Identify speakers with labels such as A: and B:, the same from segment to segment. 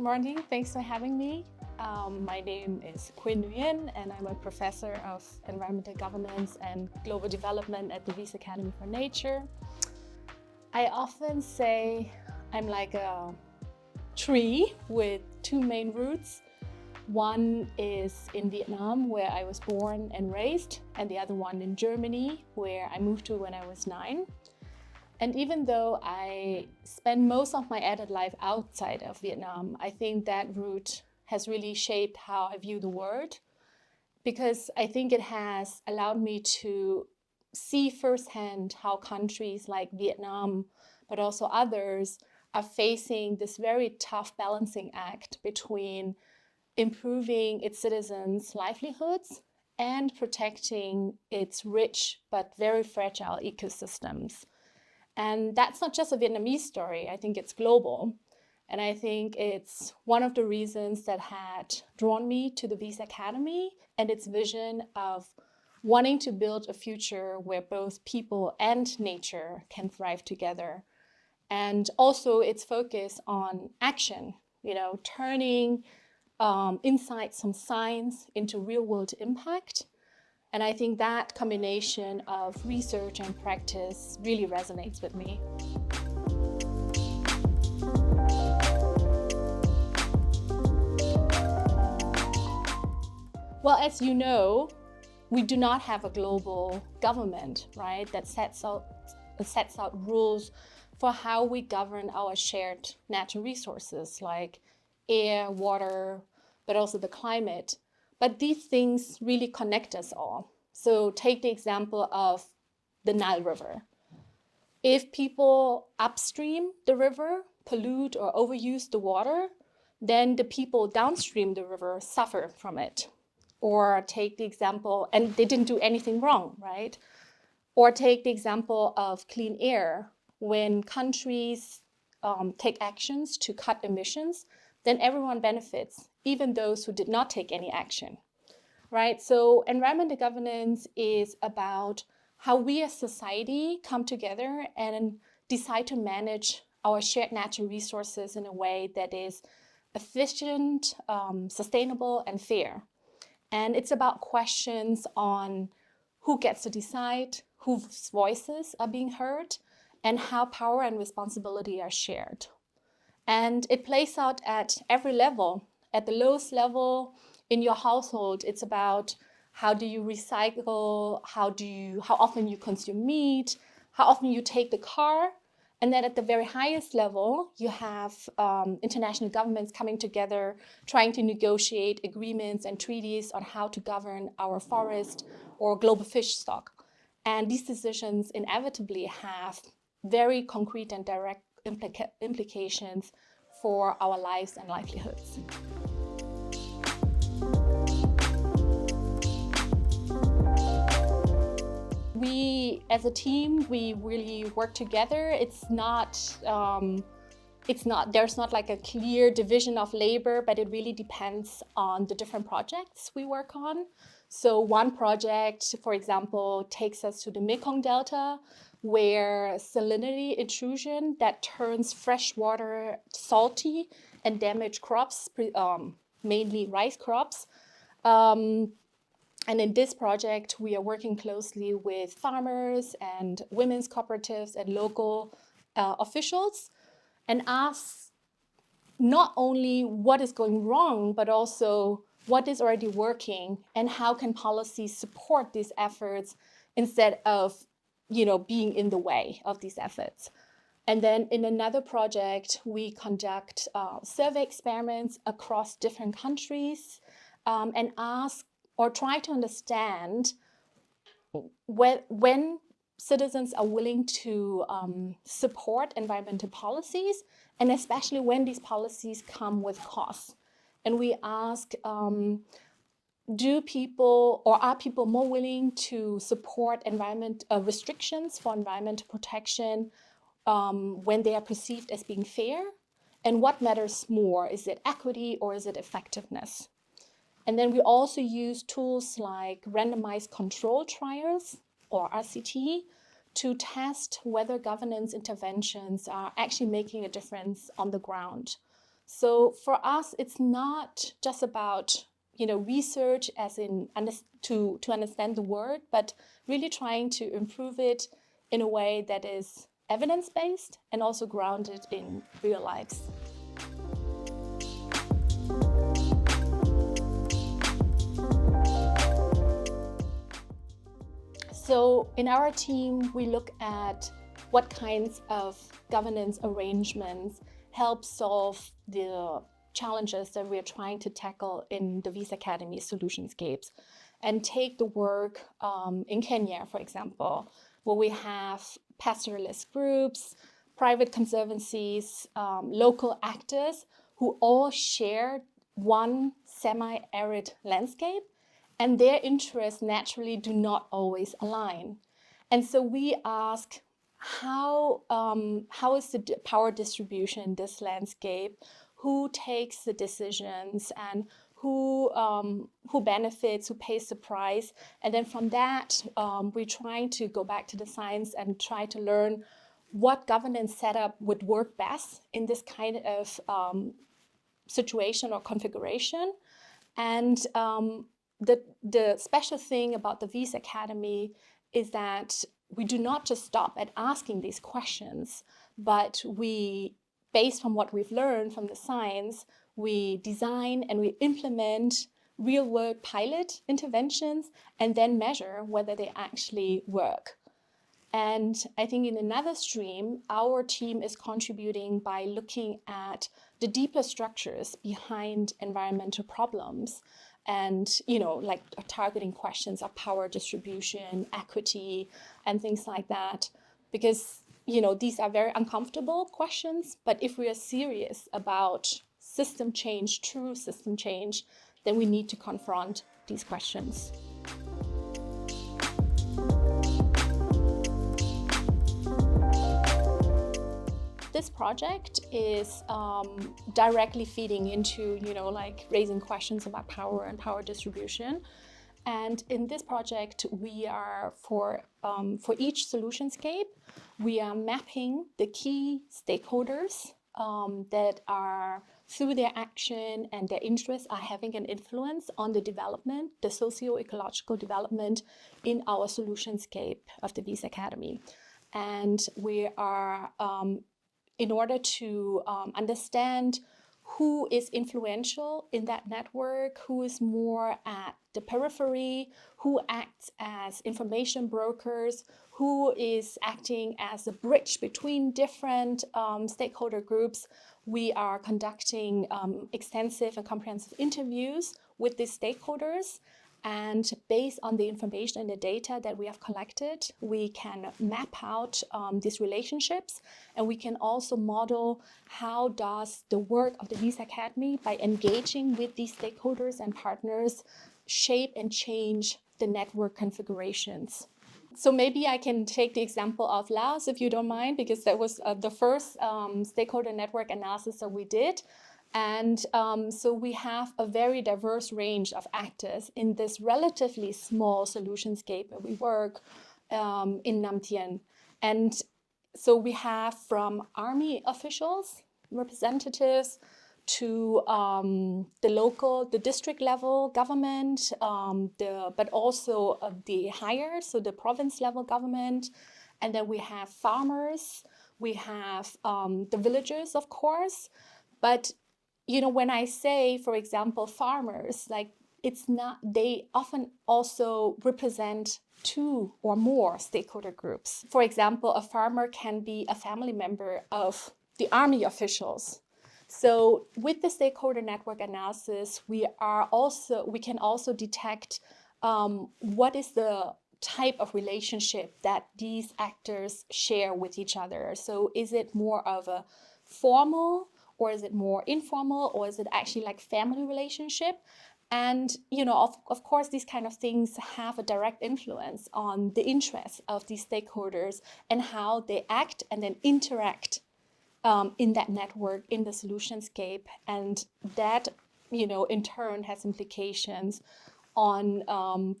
A: morning. Thanks for having me. My name is Quynh Nguyen, and I'm a professor of environmental governance and global development at the Wyss Academy for Nature. I often say I'm like a tree with two main roots. One is in Vietnam, where I was born and raised, and the other one in Germany, where I moved to when I was 9. And even though I spent most of my adult life outside of Vietnam, I think that root has really shaped how I view the world, because I think it has allowed me to see firsthand how countries like Vietnam, but also others, are facing this very tough balancing act between improving its citizens' livelihoods and protecting its rich but very fragile ecosystems. And that's not just a Vietnamese story. I think it's global. And I think it's one of the reasons that had drawn me to the Wyss Academy and its vision of wanting to build a future where both people and nature can thrive together. And also its focus on action, turning insights from science into real-world impact. And I think that combination of research and practice really resonates with me. Well, as you know, we do not have a global government, right, that sets out rules for how we govern our shared natural resources like air, water, but also the climate. But these things really connect us all. So take the example of the Nile River. If people upstream the river pollute or overuse the water, then the people downstream the river suffer from it. Or take the example, and they didn't do anything wrong, right? Or take the example of clean air. When countries take actions to cut emissions, then everyone benefits, even those who did not take any action, right? So environmental governance is about how we as society come together and decide to manage our shared natural resources in a way that is efficient, sustainable, and fair. And it's about questions on who gets to decide, whose voices are being heard, and how power and responsibility are shared. And it plays out at every level. At the lowest level in your household, it's about how do you recycle, how often you consume meat, how often you take the car. And then at the very highest level, you have international governments coming together, trying to negotiate agreements and treaties on how to govern our forest or global fish stock. And these decisions inevitably have very concrete and direct implications for our lives and livelihoods. We, as a team, we really work together. There's not like a clear division of labor, but it really depends on the different projects we work on. So one project, for example, takes us to the Mekong Delta, where salinity intrusion that turns fresh water salty and damage crops, mainly rice crops. And in this project, we are working closely with farmers and women's cooperatives and local officials, and ask not only what is going wrong, but also what is already working and how can policies support these efforts instead of being in the way of these efforts. And then in another project, we conduct survey experiments across different countries and ask or try to understand when citizens are willing to support environmental policies, and especially when these policies come with costs. And we ask, are people more willing to support restrictions for environmental protection when they are perceived as being fair? And what matters more? Is it equity or is it effectiveness? And then we also use tools like randomized control trials, or RCT, to test whether governance interventions are actually making a difference on the ground. So for us, it's not just about research as in to understand the word, but really trying to improve it in a way that is evidence-based and also grounded in real lives. So in our team, we look at what kinds of governance arrangements help solve the challenges that we're trying to tackle in the Wyss Academy Solutionscapes, and take the work in Kenya, for example, where we have pastoralist groups, private conservancies, local actors who all share one semi-arid landscape, and their interests naturally do not always align. And so we ask, how is the power distribution in this landscape? Who takes the decisions, and who benefits, who pays the price? And then from that, we're trying to go back to the science and try to learn what governance setup would work best in this kind of situation or configuration. And the special thing about the Wyss Academy is that we do not just stop at asking these questions, but we, based on what we've learned from the science, we design and we implement real-world pilot interventions and then measure whether they actually work. And I think in another stream, our team is contributing by looking at the deeper structures behind environmental problems, and like targeting questions of power distribution, equity, and things like that, because these are very uncomfortable questions. But if we are serious about system change, true system change, then we need to confront these questions. This project is directly feeding into, like raising questions about power and power distribution. And in this project, we are for each solutionscape, we are mapping the key stakeholders that are, through their action and their interests, are having an influence on the development, the socio-ecological development in our solutionscape of the Wyss Academy. And we are in order to understand who is influential in that network, who is more at the periphery, who acts as information brokers, who is acting as a bridge between different stakeholder groups. We are conducting extensive and comprehensive interviews with these stakeholders. And based on the information and the data that we have collected, we can map out these relationships, and we can also model how does the work of the Wyss Academy, by engaging with these stakeholders and partners, shape and change the network configurations. So maybe I can take the example of Laos, if you don't mind, because that was the first stakeholder network analysis that we did. And so we have a very diverse range of actors in this relatively small solutionscape where we work in Nam Tien. And so we have from army officials, representatives, to the district level government, but also the higher, so the province level government. And then we have farmers, we have the villagers, of course. But when I say, for example, farmers, like it's not, they often also represent two or more stakeholder groups. For example, a farmer can be a family member of the army officials. So with the stakeholder network analysis, we can also detect what is the type of relationship that these actors share with each other. So is it more of a formal, or is it more informal, or is it actually like family relationship? And, of course, these kind of things have a direct influence on the interests of these stakeholders and how they act and then interact in that network, in the solutionscape. And that, in turn has implications on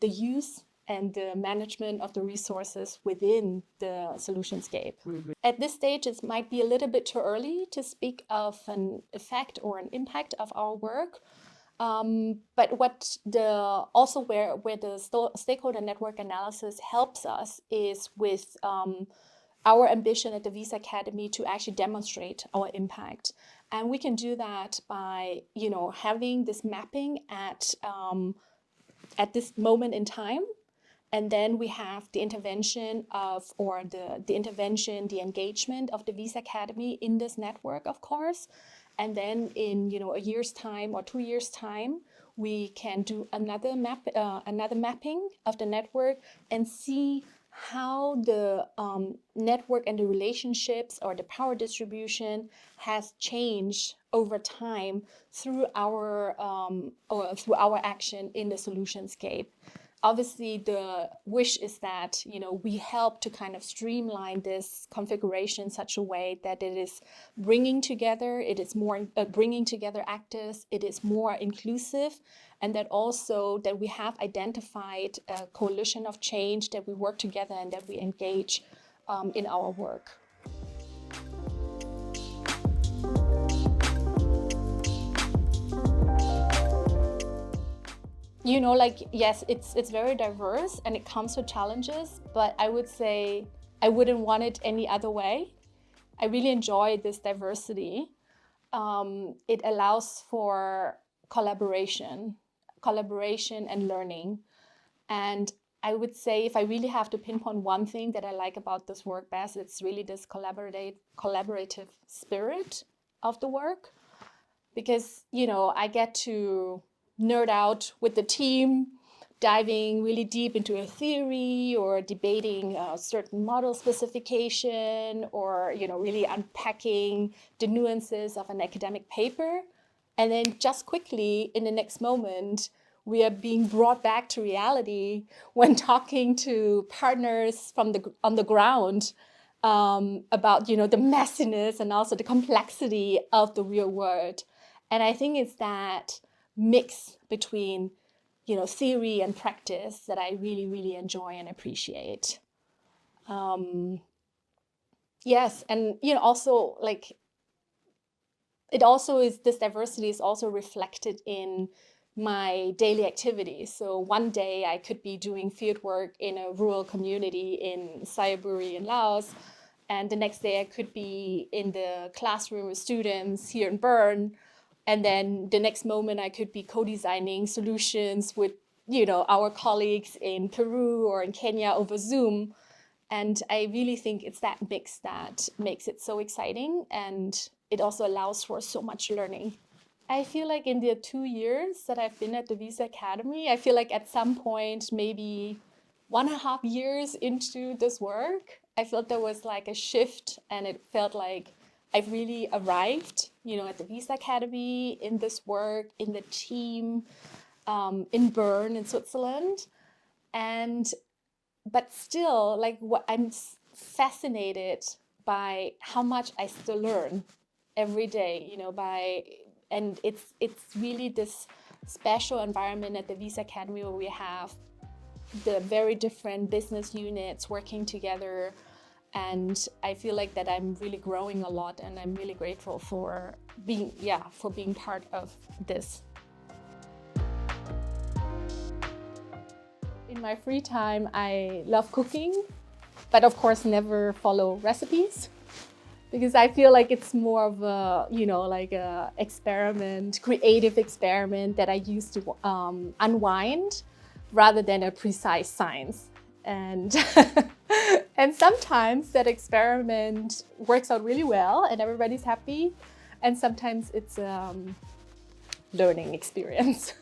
A: the use and the management of the resources within the solutionscape. At this stage, it might be a little bit too early to speak of an effect or an impact of our work. But what where the stakeholder network analysis helps us is with our ambition at the Wyss Academy to actually demonstrate our impact. And we can do that by, having this mapping at this moment in time. And then we have the intervention the engagement of the Wyss Academy in this network, of course. And then in a year's time or 2 years' time, we can do another mapping of the network and see how the network and the relationships or the power distribution has changed over time through our action in the solutionscape. Obviously, the wish is that, we help to kind of streamline this configuration in such a way that it is bringing together actors, it is more inclusive, and that we have identified a coalition of change, that we work together and that we engage in our work. Yes, it's very diverse and it comes with challenges, but I would say I wouldn't want it any other way. I really enjoy this diversity. It allows for collaboration and learning. And I would say if I really have to pinpoint one thing that I like about this work best, it's really this collaborative spirit of the work. Because, I get to nerd out with the team, diving really deep into a theory or debating a certain model specification or, really unpacking the nuances of an academic paper. And then just quickly in the next moment, we are being brought back to reality when talking to partners on the ground about, the messiness and also the complexity of the real world. And I think it's that mix between, theory and practice that I really, really enjoy and appreciate. Yes, and also this diversity is also reflected in my daily activities. So one day I could be doing fieldwork in a rural community in Xayabury in Laos, and the next day I could be in the classroom with students here in Bern. And then the next moment I could be co-designing solutions with, our colleagues in Peru or in Kenya over Zoom. And I really think it's that mix that makes it so exciting. And it also allows for so much learning. I feel like in the 2 years that I've been at the Wyss Academy, I feel like at some point, maybe 1.5 years into this work, I felt there was like a shift, and it felt like I've really arrived, at the Wyss Academy, in this work, in the team, in Bern, in Switzerland. But still, I'm fascinated by how much I still learn every day, and it's really this special environment at the Wyss Academy where we have the very different business units working together. And I feel like that I'm really growing a lot, and I'm really grateful for being part of this. In my free time, I love cooking, but of course never follow recipes, because I feel like it's more of a, a creative experiment that I use to unwind rather than a precise science. And and sometimes that experiment works out really well and everybody's happy. And sometimes it's a learning experience.